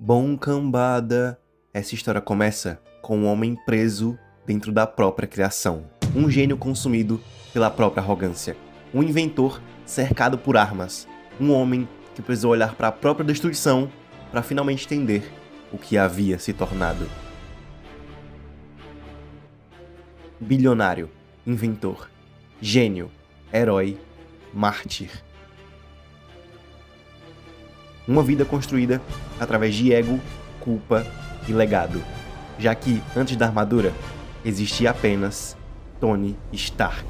Bom cambada, essa história começa com um homem preso dentro da própria criação. Um gênio consumido pela própria arrogância. Um inventor cercado por armas. Um homem que precisou olhar para a própria destruição para finalmente entender o que havia se tornado. Bilionário, inventor, gênio, herói, mártir. Uma vida construída através de ego, culpa e legado, já que, antes da armadura, existia apenas Tony Stark.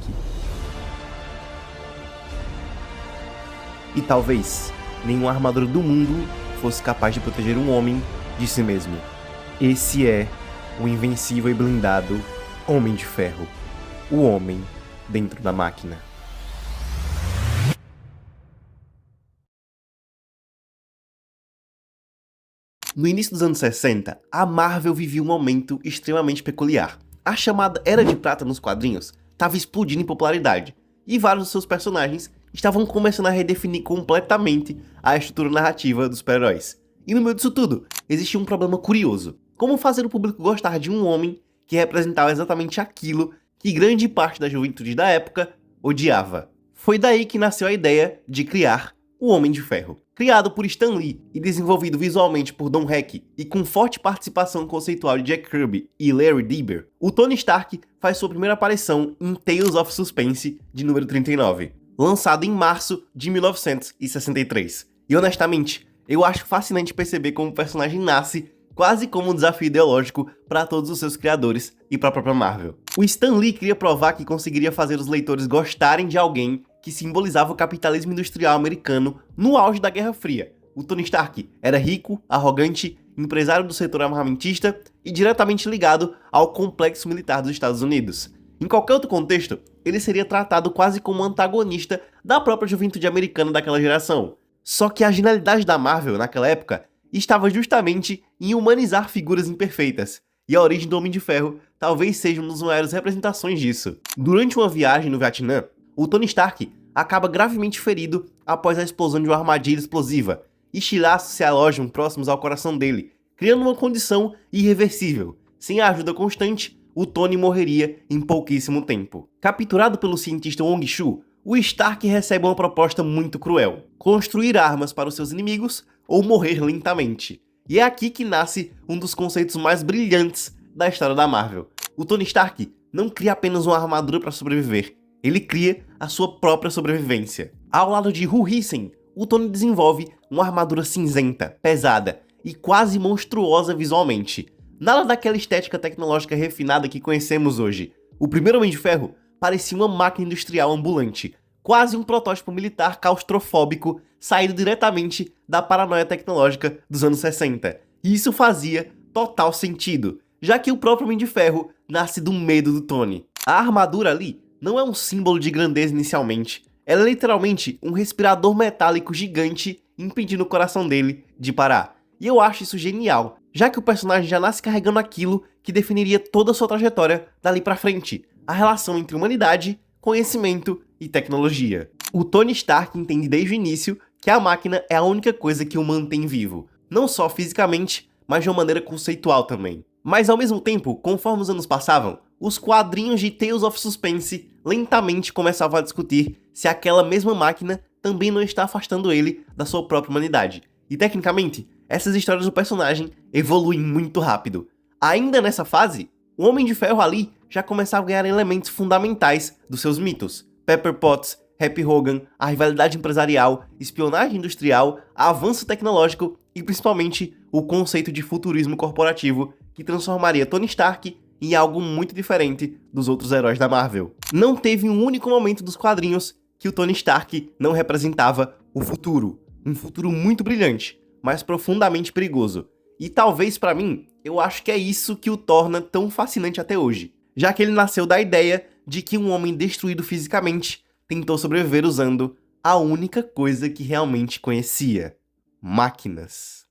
E talvez nenhuma armadura do mundo fosse capaz de proteger um homem de si mesmo. Esse é o invencível e blindado Homem de Ferro, o homem dentro da máquina. No início dos anos 60, a Marvel vivia um momento extremamente peculiar. A chamada Era de Prata nos quadrinhos estava explodindo em popularidade, e vários dos seus personagens estavam começando a redefinir completamente a estrutura narrativa dos super-heróis. E no meio disso tudo, existia um problema curioso: como fazer o público gostar de um homem que representava exatamente aquilo que grande parte da juventude da época odiava. Foi daí que nasceu a ideia de criar o Homem de Ferro. Criado por Stan Lee e desenvolvido visualmente por Don Heck e com forte participação conceitual de Jack Kirby e Larry Lieber, o Tony Stark faz sua primeira aparição em Tales of Suspense de número 39, lançado em março de 1963. E honestamente, eu acho fascinante perceber como o personagem nasce quase como um desafio ideológico para todos os seus criadores e para a própria Marvel. O Stan Lee queria provar que conseguiria fazer os leitores gostarem de alguém que simbolizava o capitalismo industrial americano no auge da Guerra Fria. O Tony Stark era rico, arrogante, empresário do setor armamentista e diretamente ligado ao complexo militar dos Estados Unidos. Em qualquer outro contexto, ele seria tratado quase como um antagonista da própria juventude americana daquela geração. Só que a genialidade da Marvel, naquela época, estava justamente em humanizar figuras imperfeitas, e a origem do Homem de Ferro talvez seja uma das maiores representações disso. Durante uma viagem no Vietnã, o Tony Stark acaba gravemente ferido após a explosão de uma armadilha explosiva, e estilhaços se alojam próximos ao coração dele, criando uma condição irreversível. Sem a ajuda constante, o Tony morreria em pouquíssimo tempo. Capturado pelo cientista Wong Shu, o Stark recebe uma proposta muito cruel: construir armas para os seus inimigos ou morrer lentamente. E é aqui que nasce um dos conceitos mais brilhantes da história da Marvel. O Tony Stark não cria apenas uma armadura para sobreviver, ele cria a sua própria sobrevivência. Ao lado de Hu Hissing, o Tony desenvolve uma armadura cinzenta, pesada e quase monstruosa visualmente. Nada daquela estética tecnológica refinada que conhecemos hoje. O primeiro Homem de Ferro parecia uma máquina industrial ambulante, quase um protótipo militar claustrofóbico saído diretamente da paranoia tecnológica dos anos 60. E isso fazia total sentido, já que o próprio Homem de Ferro nasce do medo do Tony. A armadura ali não é um símbolo de grandeza inicialmente, ela é literalmente um respirador metálico gigante impedindo o coração dele de parar. E eu acho isso genial, já que o personagem já nasce carregando aquilo que definiria toda a sua trajetória dali pra frente: a relação entre humanidade, conhecimento e tecnologia. O Tony Stark entende desde o início que a máquina é a única coisa que o mantém vivo, não só fisicamente, mas de uma maneira conceitual também. Mas ao mesmo tempo, conforme os anos passavam, os quadrinhos de Tales of Suspense lentamente começavam a discutir se aquela mesma máquina também não está afastando ele da sua própria humanidade. E tecnicamente, essas histórias do personagem evoluem muito rápido. Ainda nessa fase, o Homem de Ferro ali já começava a ganhar elementos fundamentais dos seus mitos: Pepper Potts, Happy Hogan, a rivalidade empresarial, espionagem industrial, avanço tecnológico e principalmente o conceito de futurismo corporativo que transformaria Tony Stark em algo muito diferente dos outros heróis da Marvel. Não teve um único momento dos quadrinhos que o Tony Stark não representava o futuro. Um futuro muito brilhante, mas profundamente perigoso. E talvez pra mim, eu acho que é isso que o torna tão fascinante até hoje, já que ele nasceu da ideia de que um homem destruído fisicamente tentou sobreviver usando a única coisa que realmente conhecia: máquinas.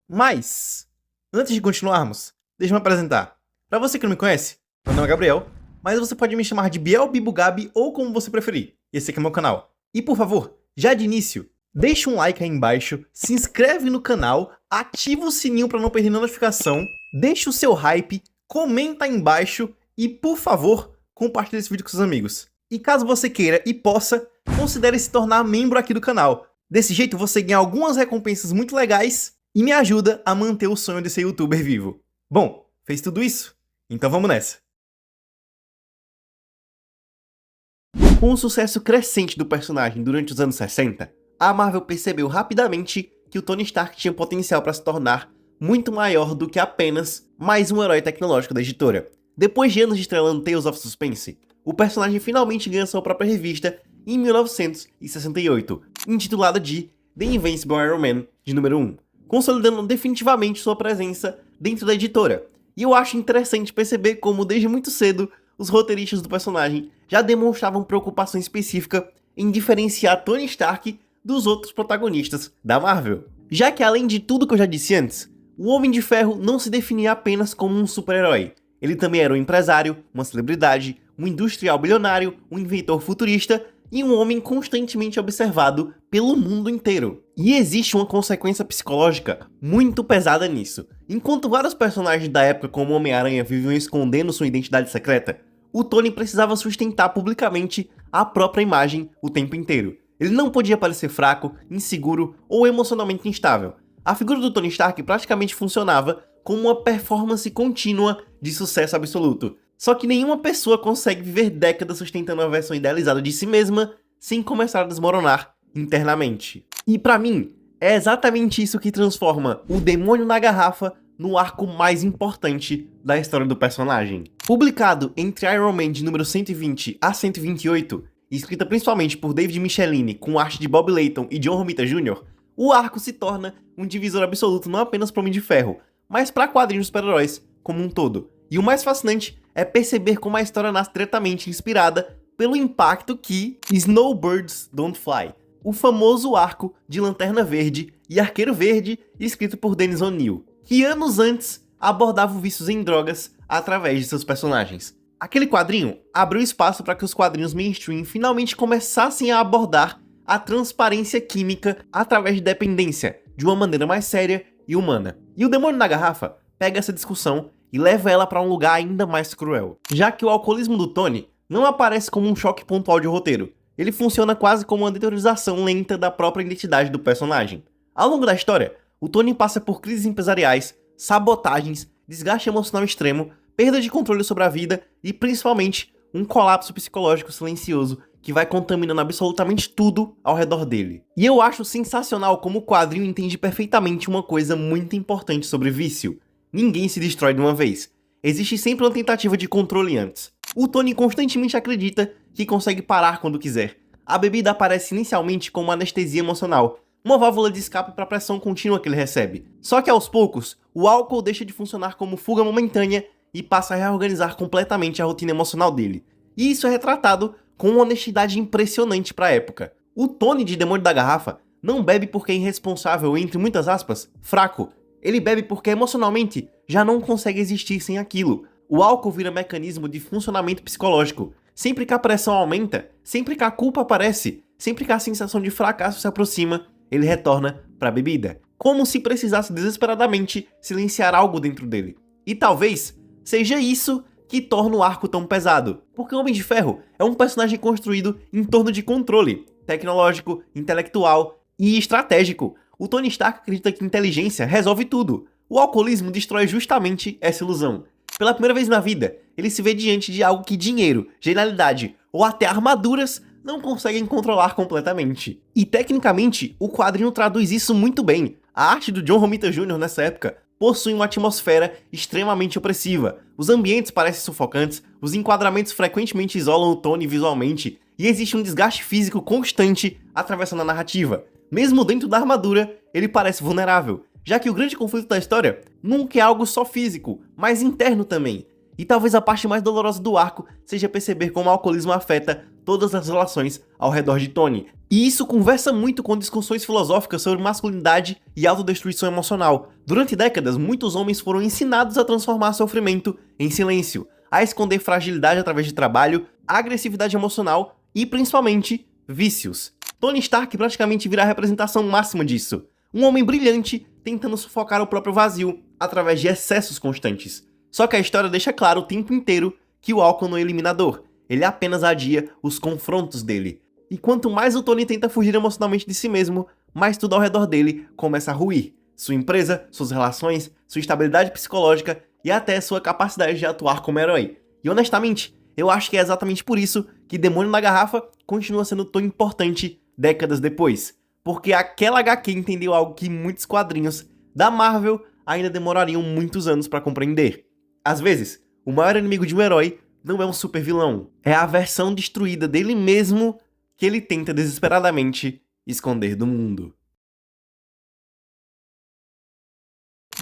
Mas, antes de continuarmos, deixa eu me apresentar. Pra você que não me conhece, meu nome é Gabriel, mas você pode me chamar de Biel, Bibo, Gabi ou como você preferir. Esse aqui é meu canal. E por favor, já de início, Deixa um like aí embaixo, se inscreve no canal, ativa o sininho para não perder notificação, deixa o seu hype, comenta aí embaixo e, por favor, compartilhe esse vídeo com seus amigos. E caso você queira e possa, considere se tornar membro aqui do canal. Desse jeito você ganha algumas recompensas muito legais e me ajuda a manter o sonho de ser youtuber vivo. Bom, fez tudo isso? Então vamos nessa! Com o sucesso crescente do personagem durante os anos 60, a Marvel percebeu rapidamente que o Tony Stark tinha potencial para se tornar muito maior do que apenas mais um herói tecnológico da editora. Depois de anos estrelando Tales of Suspense, o personagem finalmente ganha sua própria revista em 1968, intitulada de The Invincible Iron Man, de número 1, consolidando definitivamente sua presença dentro da editora. E eu acho interessante perceber como, desde muito cedo, os roteiristas do personagem já demonstravam preocupação específica em diferenciar Tony Stark dos outros protagonistas da Marvel. Já que, além de tudo que eu já disse antes, o Homem de Ferro não se definia apenas como um super-herói. Ele também era um empresário, uma celebridade, um industrial bilionário, um inventor futurista e um homem constantemente observado pelo mundo inteiro. E existe uma consequência psicológica muito pesada nisso. Enquanto vários personagens da época como Homem-Aranha viviam escondendo sua identidade secreta, o Tony precisava sustentar publicamente a própria imagem o tempo inteiro. Ele não podia parecer fraco, inseguro ou emocionalmente instável. A figura do Tony Stark praticamente funcionava como uma performance contínua de sucesso absoluto. Só que nenhuma pessoa consegue viver décadas sustentando uma versão idealizada de si mesma sem começar a desmoronar internamente. E pra mim, é exatamente isso que transforma o Demônio na Garrafa no arco mais importante da história do personagem. Publicado entre Iron Man de número 120 a 128, escrita principalmente por David Michelinie com arte de Bob Layton e John Romita Jr., o arco se torna um divisor absoluto não apenas para o Homem de Ferro, mas para quadrinhos de super-heróis como um todo. E o mais fascinante é perceber como a história nasce diretamente inspirada pelo impacto que Snowbirds Don't Fly, o famoso arco de Lanterna Verde e Arqueiro Verde, escrito por Dennis O'Neil, que anos antes abordava vícios em drogas através de seus personagens. Aquele quadrinho abriu espaço para que os quadrinhos mainstream finalmente começassem a abordar a transparência química através de dependência, de uma maneira mais séria e humana. E o Demônio na Garrafa pega essa discussão e leva ela para um lugar ainda mais cruel, já que o alcoolismo do Tony não aparece como um choque pontual de roteiro. Ele funciona quase como uma deteriorização lenta da própria identidade do personagem. Ao longo da história, o Tony passa por crises empresariais, sabotagens, desgaste emocional extremo, perda de controle sobre a vida e, principalmente, um colapso psicológico silencioso que vai contaminando absolutamente tudo ao redor dele. E eu acho sensacional como o quadrinho entende perfeitamente uma coisa muito importante sobre vício. Ninguém se destrói de uma vez. Existe sempre uma tentativa de controle antes. O Tony constantemente acredita que consegue parar quando quiser. A bebida aparece inicialmente como uma anestesia emocional, uma válvula de escape para a pressão contínua que ele recebe. Só que aos poucos, o álcool deixa de funcionar como fuga momentânea e passa a reorganizar completamente a rotina emocional dele. E isso é retratado com uma honestidade impressionante para a época. O Tony de Demônio da Garrafa não bebe porque é irresponsável, entre muitas aspas, fraco. Ele bebe porque emocionalmente já não consegue existir sem aquilo. O álcool vira mecanismo de funcionamento psicológico. Sempre que a pressão aumenta, sempre que a culpa aparece, sempre que a sensação de fracasso se aproxima, ele retorna para a bebida. Como se precisasse desesperadamente silenciar algo dentro dele. E talvez seja isso que torna o arco tão pesado. Porque o Homem de Ferro é um personagem construído em torno de controle tecnológico, intelectual e estratégico. O Tony Stark acredita que inteligência resolve tudo. O alcoolismo destrói justamente essa ilusão. Pela primeira vez na vida, ele se vê diante de algo que dinheiro, genialidade ou até armaduras não conseguem controlar completamente. E tecnicamente, o quadrinho traduz isso muito bem. A arte do John Romita Jr. nessa época possui uma atmosfera extremamente opressiva. Os ambientes parecem sufocantes, os enquadramentos frequentemente isolam o Tony visualmente, e existe um desgaste físico constante atravessando a narrativa. Mesmo dentro da armadura, ele parece vulnerável, já que o grande conflito da história nunca é algo só físico, mas interno também. E talvez a parte mais dolorosa do arco seja perceber como o alcoolismo afeta todas as relações ao redor de Tony. E isso conversa muito com discussões filosóficas sobre masculinidade e autodestruição emocional. Durante décadas, muitos homens foram ensinados a transformar sofrimento em silêncio, a esconder fragilidade através de trabalho, agressividade emocional e, principalmente, vícios. Tony Stark praticamente vira a representação máxima disso. Um homem brilhante tentando sufocar o próprio vazio através de excessos constantes. Só que a história deixa claro o tempo inteiro que o álcool não é eliminador, ele apenas adia os confrontos dele. E quanto mais o Tony tenta fugir emocionalmente de si mesmo, mais tudo ao redor dele começa a ruir. Sua empresa, suas relações, sua estabilidade psicológica e até sua capacidade de atuar como herói. E honestamente, eu acho que é exatamente por isso que Demônio na Garrafa continua sendo tão importante décadas depois. Porque aquela HQ entendeu algo que muitos quadrinhos da Marvel ainda demorariam muitos anos para compreender. Às vezes, o maior inimigo de um herói não é um super vilão, é a versão destruída dele mesmo que ele tenta desesperadamente esconder do mundo.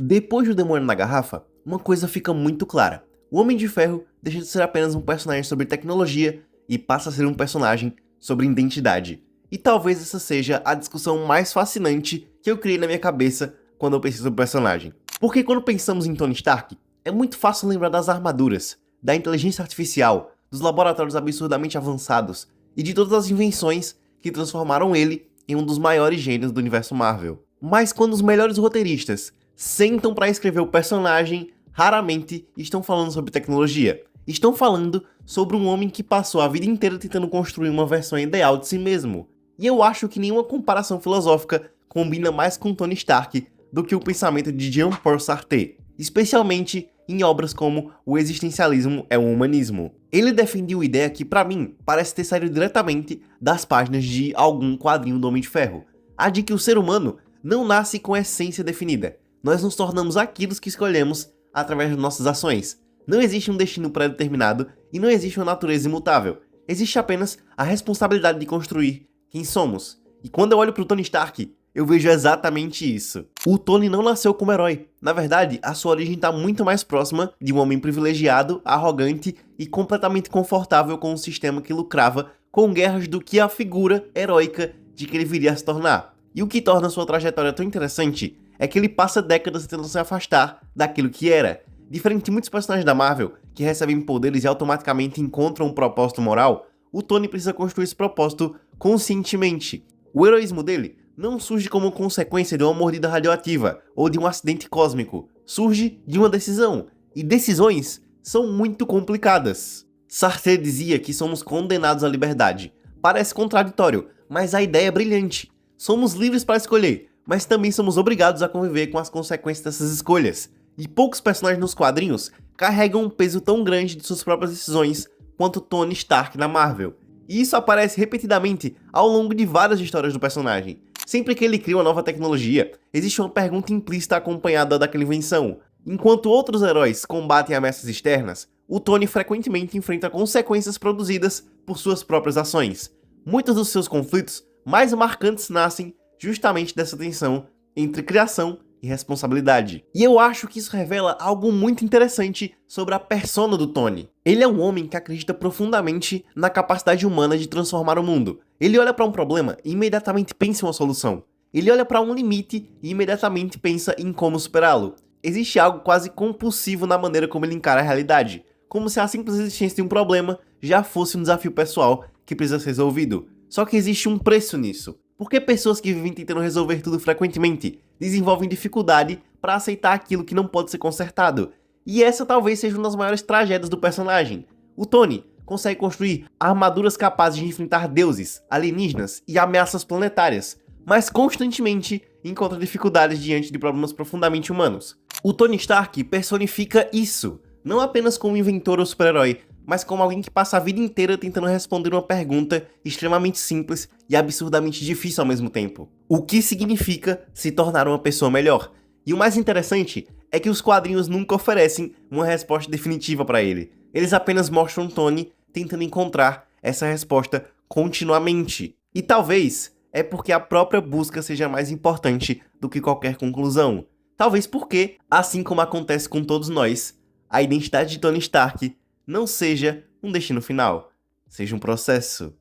Depois do Demônio na Garrafa, uma coisa fica muito clara. O Homem de Ferro deixa de ser apenas um personagem sobre tecnologia e passa a ser um personagem sobre identidade. E talvez essa seja a discussão mais fascinante que eu criei na minha cabeça quando eu pensei sobre o personagem. Porque quando pensamos em Tony Stark, é muito fácil lembrar das armaduras, da inteligência artificial, dos laboratórios absurdamente avançados e de todas as invenções que transformaram ele em um dos maiores gênios do universo Marvel. Mas quando os melhores roteiristas sentam para escrever o personagem, raramente estão falando sobre tecnologia. Estão falando sobre um homem que passou a vida inteira tentando construir uma versão ideal de si mesmo. E eu acho que nenhuma comparação filosófica combina mais com Tony Stark do que o pensamento de Jean-Paul Sartre, especialmente em obras como O Existencialismo é um Humanismo. Ele defendia a ideia que, pra mim, parece ter saído diretamente das páginas de algum quadrinho do Homem de Ferro. A de que o ser humano não nasce com essência definida. Nós nos tornamos aquilo que escolhemos através das nossas ações. Não existe um destino pré-determinado e não existe uma natureza imutável. Existe apenas a responsabilidade de construir quem somos. E quando eu olho pro Tony Stark, eu vejo exatamente isso. O Tony não nasceu como herói. Na verdade, a sua origem está muito mais próxima de um homem privilegiado, arrogante e completamente confortável com um sistema que lucrava com guerras do que a figura heróica de que ele viria a se tornar. E o que torna sua trajetória tão interessante é que ele passa décadas tentando se afastar daquilo que era. Diferente de muitos personagens da Marvel, que recebem poderes e automaticamente encontram um propósito moral, o Tony precisa construir esse propósito conscientemente. O heroísmo dele não surge como consequência de uma mordida radioativa ou de um acidente cósmico. Surge de uma decisão. E decisões são muito complicadas. Sartre dizia que somos condenados à liberdade. Parece contraditório, mas a ideia é brilhante. Somos livres para escolher, mas também somos obrigados a conviver com as consequências dessas escolhas. E poucos personagens nos quadrinhos carregam um peso tão grande de suas próprias decisões quanto Tony Stark na Marvel. E isso aparece repetidamente ao longo de várias histórias do personagem. Sempre que ele cria uma nova tecnologia, existe uma pergunta implícita acompanhada daquela invenção. Enquanto outros heróis combatem ameaças externas, o Tony frequentemente enfrenta consequências produzidas por suas próprias ações. Muitos dos seus conflitos mais marcantes nascem justamente dessa tensão entre criação e responsabilidade. E eu acho que isso revela algo muito interessante sobre a persona do Tony. Ele é um homem que acredita profundamente na capacidade humana de transformar o mundo. Ele olha para um problema e imediatamente pensa em uma solução. Ele olha para um limite e imediatamente pensa em como superá-lo. Existe algo quase compulsivo na maneira como ele encara a realidade, como se a simples existência de um problema já fosse um desafio pessoal que precisa ser resolvido. Só que existe um preço nisso. Porque pessoas que vivem tentando resolver tudo frequentemente desenvolvem dificuldade para aceitar aquilo que não pode ser consertado. E essa talvez seja uma das maiores tragédias do personagem. O Tony consegue construir armaduras capazes de enfrentar deuses, alienígenas e ameaças planetárias, mas constantemente encontra dificuldades diante de problemas profundamente humanos. O Tony Stark personifica isso, não apenas como inventor ou super-herói, mas como alguém que passa a vida inteira tentando responder uma pergunta extremamente simples e absurdamente difícil ao mesmo tempo. O que significa se tornar uma pessoa melhor? E o mais interessante é que os quadrinhos nunca oferecem uma resposta definitiva para ele. Eles apenas mostram Tony tentando encontrar essa resposta continuamente. E talvez é porque a própria busca seja mais importante do que qualquer conclusão. Talvez porque, assim como acontece com todos nós, a identidade de Tony Stark não seja um destino final, seja um processo.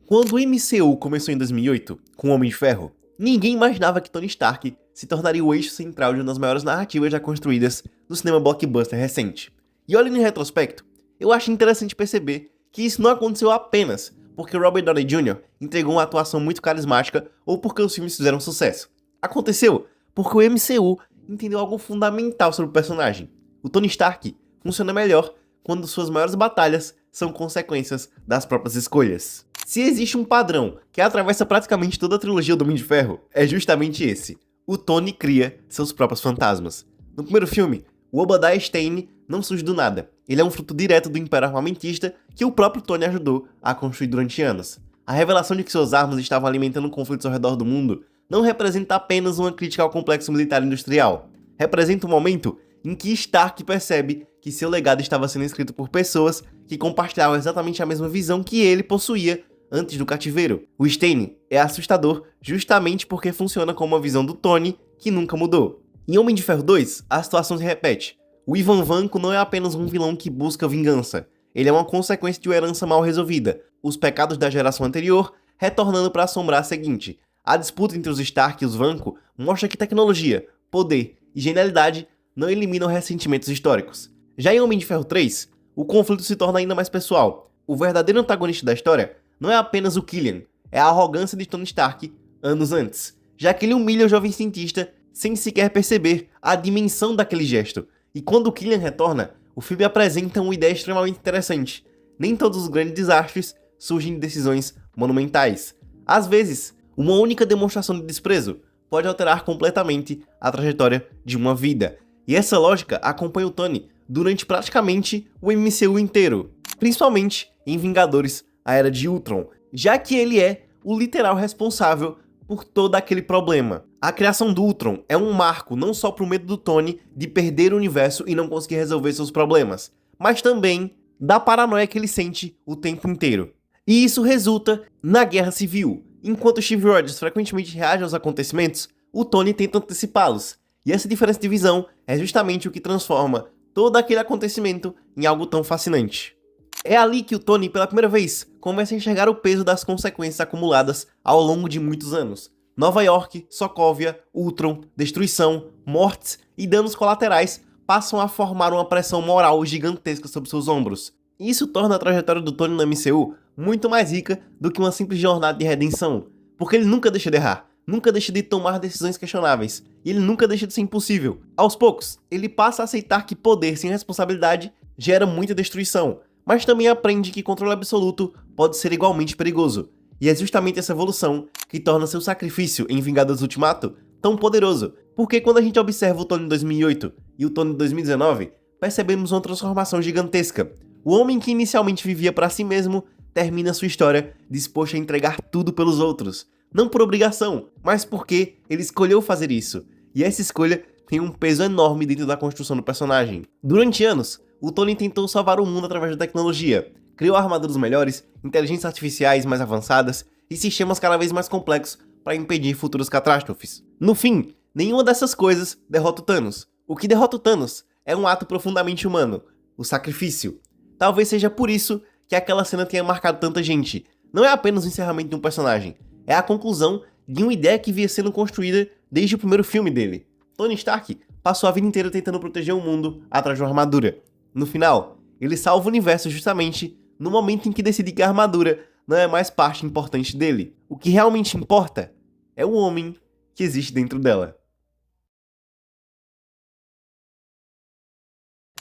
Quando o MCU começou em 2008, com o Homem de Ferro, ninguém imaginava que Tony Stark se tornaria o eixo central de uma das maiores narrativas já construídas no cinema blockbuster recente. E olhando em retrospecto, eu acho interessante perceber que isso não aconteceu apenas porque Robert Downey Jr. entregou uma atuação muito carismática ou porque os filmes fizeram sucesso. Aconteceu porque o MCU entendeu algo fundamental sobre o personagem. O Tony Stark funciona melhor quando suas maiores batalhas são consequências das próprias escolhas. Se existe um padrão que atravessa praticamente toda a trilogia do Homem de Ferro, é justamente esse. O Tony cria seus próprios fantasmas. No primeiro filme, o Obadiah Stane não surge do nada. Ele é um fruto direto do Império Armamentista que o próprio Tony ajudou a construir durante anos. A revelação de que suas armas estavam alimentando conflitos ao redor do mundo não representa apenas uma crítica ao complexo militar industrial. Representa um momento em que Stark percebe que seu legado estava sendo escrito por pessoas que compartilhavam exatamente a mesma visão que ele possuía antes do cativeiro. O Stane é assustador justamente porque funciona como uma visão do Tony que nunca mudou. Em Homem de Ferro 2, a situação se repete. O Ivan Vanko não é apenas um vilão que busca vingança. Ele é uma consequência de uma herança mal resolvida, os pecados da geração anterior retornando para assombrar a seguinte. A disputa entre os Stark e os Vanko mostra que tecnologia, poder e genialidade não eliminam ressentimentos históricos. Já em Homem de Ferro 3, o conflito se torna ainda mais pessoal. O verdadeiro antagonista da história não é apenas o Killian, é a arrogância de Tony Stark anos antes, já que ele humilha o jovem cientista sem sequer perceber a dimensão daquele gesto. E quando o Killian retorna, o filme apresenta uma ideia extremamente interessante. Nem todos os grandes desastres surgem de decisões monumentais. Às vezes, uma única demonstração de desprezo pode alterar completamente a trajetória de uma vida. E essa lógica acompanha o Tony durante praticamente o MCU inteiro, principalmente em Vingadores, a Era de Ultron, já que ele é o literal responsável por todo aquele problema. A criação do Ultron é um marco não só para o medo do Tony de perder o universo e não conseguir resolver seus problemas, mas também da paranoia que ele sente o tempo inteiro. E isso resulta na Guerra Civil. Enquanto Steve Rogers frequentemente reage aos acontecimentos, o Tony tenta antecipá-los. E essa diferença de visão é justamente o que transforma todo aquele acontecimento em algo tão fascinante. É ali que o Tony, pela primeira vez, começa a enxergar o peso das consequências acumuladas ao longo de muitos anos. Nova York, Sokovia, Ultron, destruição, mortes e danos colaterais passam a formar uma pressão moral gigantesca sobre seus ombros. Isso torna a trajetória do Tony no MCU muito mais rica do que uma simples jornada de redenção, porque ele nunca deixa de errar, nunca deixa de tomar decisões questionáveis, e ele nunca deixa de ser impossível. Aos poucos, ele passa a aceitar que poder sem responsabilidade gera muita destruição, mas também aprende que controle absoluto pode ser igualmente perigoso. E é justamente essa evolução que torna seu sacrifício em Vingadores Ultimato tão poderoso, porque quando a gente observa o Tony de 2008 e o Tony de 2019, percebemos uma transformação gigantesca. O homem que inicialmente vivia para si mesmo termina sua história disposto a entregar tudo pelos outros, não por obrigação, mas porque ele escolheu fazer isso, e essa escolha tem um peso enorme dentro da construção do personagem. Durante anos, o Tony tentou salvar o mundo através da tecnologia, criou armaduras melhores, inteligências artificiais mais avançadas e sistemas cada vez mais complexos para impedir futuras catástrofes. No fim, nenhuma dessas coisas derrota o Thanos. O que derrota o Thanos é um ato profundamente humano, o sacrifício. Talvez seja por isso que aquela cena tenha marcado tanta gente. Não é apenas o encerramento de um personagem, é a conclusão de uma ideia que vinha sendo construída desde o primeiro filme dele. Tony Stark passou a vida inteira tentando proteger o mundo atrás de uma armadura. No final, ele salva o universo justamente no momento em que decide que a armadura não é mais parte importante dele. O que realmente importa é o homem que existe dentro dela.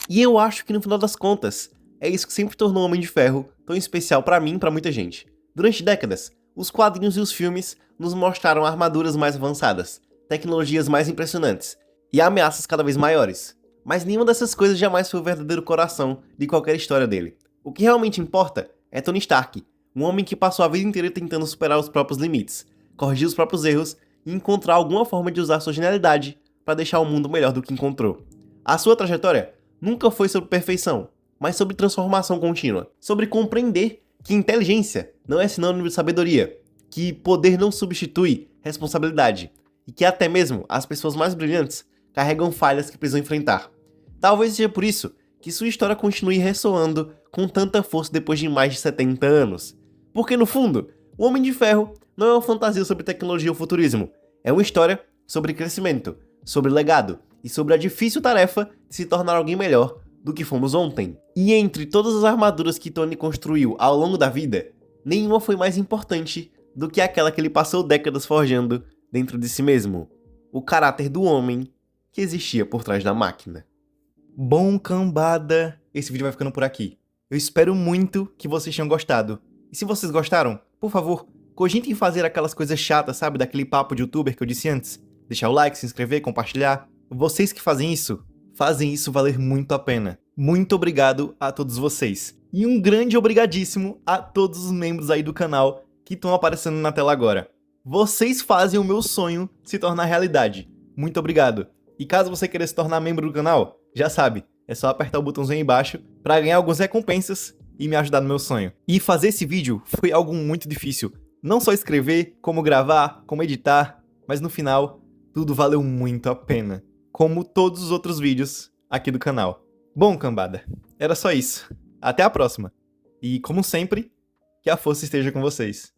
E eu acho que no final das contas, é isso que sempre tornou o Homem de Ferro tão especial pra mim e pra muita gente. Durante décadas, os quadrinhos e os filmes nos mostraram armaduras mais avançadas, tecnologias mais impressionantes e ameaças cada vez maiores. Mas nenhuma dessas coisas jamais foi o verdadeiro coração de qualquer história dele. O que realmente importa é Tony Stark, um homem que passou a vida inteira tentando superar os próprios limites, corrigir os próprios erros e encontrar alguma forma de usar sua genialidade para deixar o mundo melhor do que encontrou. A sua trajetória nunca foi sobre perfeição, mas sobre transformação contínua, sobre compreender que inteligência não é sinônimo de sabedoria, que poder não substitui responsabilidade, e que até mesmo as pessoas mais brilhantes carregam falhas que precisam enfrentar. Talvez seja por isso que sua história continue ressoando com tanta força depois de mais de 70 anos. Porque no fundo, o Homem de Ferro não é uma fantasia sobre tecnologia ou futurismo, é uma história sobre crescimento, sobre legado e sobre a difícil tarefa de se tornar alguém melhor do que fomos ontem. E entre todas as armaduras que Tony construiu ao longo da vida, nenhuma foi mais importante do que aquela que ele passou décadas forjando dentro de si mesmo. O caráter do homem que existia por trás da máquina. Bom, cambada, esse vídeo vai ficando por aqui. Eu espero muito que vocês tenham gostado. E se vocês gostaram, por favor, cogitem em fazer aquelas coisas chatas, sabe? Daquele papo de youtuber que eu disse antes. Deixar o like, se inscrever, compartilhar. Vocês que fazem isso valer muito a pena. Muito obrigado a todos vocês. E um grande obrigadíssimo a todos os membros aí do canal que estão aparecendo na tela agora. Vocês fazem o meu sonho se tornar realidade. Muito obrigado. E caso você queira se tornar membro do canal, já sabe, é só apertar o botãozinho aí embaixo para ganhar algumas recompensas e me ajudar no meu sonho. E fazer esse vídeo foi algo muito difícil. Não só escrever, como gravar, como editar, mas no final, tudo valeu muito a pena. Como todos os outros vídeos aqui do canal. Bom, cambada, era só isso. Até a próxima. E, como sempre, que a força esteja com vocês.